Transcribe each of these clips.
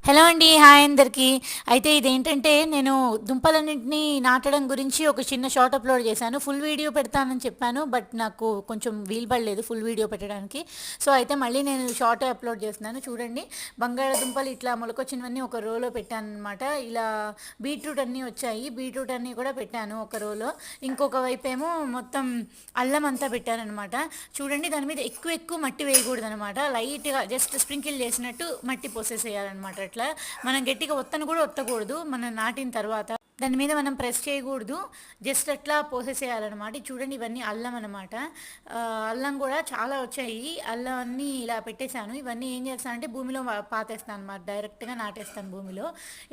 Hello అండి. Hi అందరికీ. అయితే ఇదేంటంటే నేను దుంపలన్నింటినీ నాటడం గురించి ఒక చిన్న షార్ట్ అప్లోడ్ చేశాను. ఫుల్ వీడియో పెడతానని చెప్పాను. బట్ నాకు కొంచెం వీలు పడలేదు ఫుల్ వీడియో పెట్టడానికి. సో అయితే మళ్ళీ నేను షార్ట్ అప్లోడ్ చేస్తున్నాను. చూడండి, బంగాళాదుంపలు ఇట్లా మొలకొచ్చినవన్నీ ఒక రోలో పెట్టాననమాట. ఇలా బీట్రూట్ అన్నీ వచ్చాయి. బీట్రూట్ అన్నీ కూడా పెట్టాను ఒక రోలో. ఇంకొక వైపు ఏమో మొత్తం అల్లం అంతా పెట్టాననమాట. చూడండి, దాని మీద ఎక్కువ ఎక్కువ మట్టి వేయకూడదు అనమాట. లైట్గా జస్ట్ స్ప్రింకిల్ చేసినట్టు మట్టి పోసేసేయాలన్నమాట. అట్లా మనం గట్టిగా ఒత్తను కూడా ఒత్తకూడదు. మనం నాటిన తర్వాత దాని మీద మనం ప్రెస్ చేయకూడదు. జస్ట్ అట్లా పోసేసేయాలన్నమాట. చూడండి, ఇవన్నీ అల్లం అనమాట. అల్లం కూడా చాలా వచ్చాయి. అల్లం అన్నీ ఇలా పెట్టేశాను. ఇవన్నీ ఏం చేస్తానంటే భూమిలో పాతేస్తాను అనమాట. డైరెక్ట్గా నాటేస్తాను భూమిలో.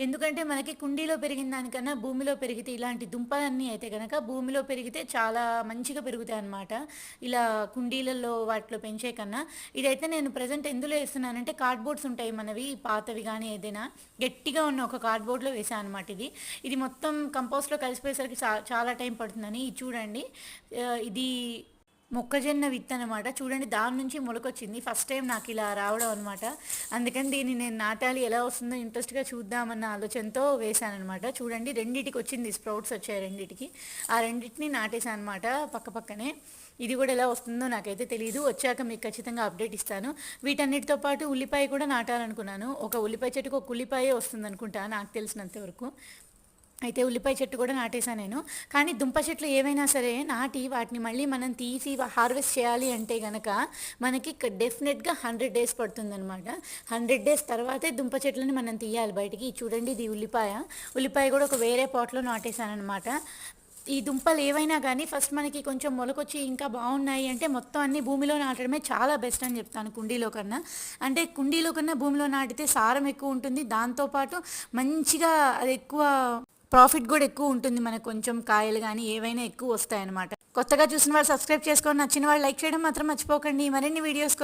ఎందుకంటే మనకి కుండీలో పెరిగిన దానికన్నా భూమిలో పెరిగితే, ఇలాంటి దుంపలన్నీ అయితే కనుక భూమిలో పెరిగితే చాలా మంచిగా పెరుగుతాయి అనమాట. ఇలా కుండీలలో వాటిలో పెంచే కన్నా. ఇదైతే నేను ప్రజెంట్ ఎందులో వేస్తున్నానంటే కార్డ్బోర్డ్స్ ఉంటాయి మనవి పాతవి, కానీ ఏదైనా గట్టిగా ఉన్న ఒక కార్డ్బోర్డ్లో వేసాను అనమాట. ఇది మొత్తం కంపోస్ట్లో కలిసిపోయేసరికి చాలా టైం పడుతుందని. ఇది చూడండి, ఇది మొక్కజొన్న విత్తు అనమాట. చూడండి, దాని నుంచి మొలకొచ్చింది. ఫస్ట్ టైం నాకు ఇలా రావడం అనమాట. అందుకని దీన్ని నేను నాటాలి, ఎలా వస్తుందో ఇంట్రెస్ట్గా చూద్దామన్న ఆలోచనతో వేసాను అనమాట. చూడండి, రెండింటికి వచ్చింది, స్ప్రౌట్స్ వచ్చాయి రెండింటికి. ఆ రెండింటిని నాటేసాను అనమాట పక్క పక్కనే. ఇది కూడా ఎలా వస్తుందో నాకైతే తెలియదు. వచ్చాక మీకు ఖచ్చితంగా అప్డేట్ ఇస్తాను. వీటన్నిటితో పాటు ఉల్లిపాయ కూడా నాటాలనుకున్నాను. ఒక ఉల్లిపాయ చెట్టుకు ఒక ఉల్లిపాయే వస్తుంది అనుకుంటా నాకు తెలిసినంత వరకు. అయితే ఉల్లిపాయ చెట్టు కూడా నాటేశాను నేను. కానీ దుంప చెట్లు ఏవైనా సరే నాటి వాటిని మళ్ళీ మనం తీసి హార్వెస్ట్ చేయాలి అంటే కనుక మనకి డెఫినెట్గా 100 డేస్ పడుతుందనమాట. 100 డేస్ తర్వాతే దుంప చెట్లని మనం తీయాలి బయటికి. చూడండి, ఇది ఉల్లిపాయ కూడా ఒక వేరే పాట్లో నాటేశాను అనమాట. ఈ దుంపలు ఏవైనా కానీ ఫస్ట్ మనకి కొంచెం మొలకొచ్చి ఇంకా బాగున్నాయి అంటే మొత్తం అన్ని భూమిలో నాటడమే చాలా బెస్ట్ అని చెప్తాను, కుండీలో కన్నా. అంటే కుండీలో కన్నా భూమిలో నాటితే సారం ఎక్కువ ఉంటుంది. దాంతోపాటు మంచిగా అది ఎక్కువ ప్రాఫిట్ కూడా ఎక్కువ ఉంటుంది. మనకు కొంచెం కాయలు కానీ ఏవైనా ఎక్కువ వస్తాయన్నమాట. కొత్తగా చూసిన వాళ్ళు సబ్స్క్రైబ్ చేసుకొని, నచ్చిన వాళ్ళు లైక్ చేయడం మాత్రం మర్చిపోకండి. మరిన్ని వీడియోస్